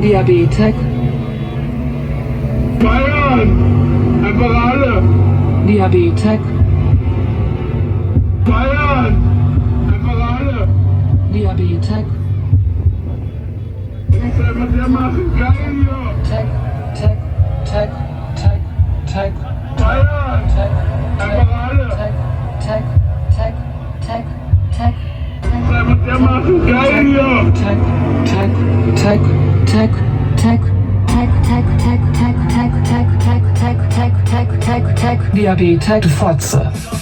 Diabetes. Feiern! Einfach alle! Diabetes. Feiern! Einfach alle! Diabetes. Was soll man denn machen? Geil hier! Tag, Tag, Tag, Tag, Tag. Feiern! Einfach alle! Tag, Tag, Tag, Tag, Tag. Was soll man denn machen? Geil hier! Tag, Tag, Tag, Tag, Tag. Tag, Tag, Tag, Tag, Tag, Tag, Tag, Tag, Tag, Tag, Tag, Tag. Diabetes, Fotze.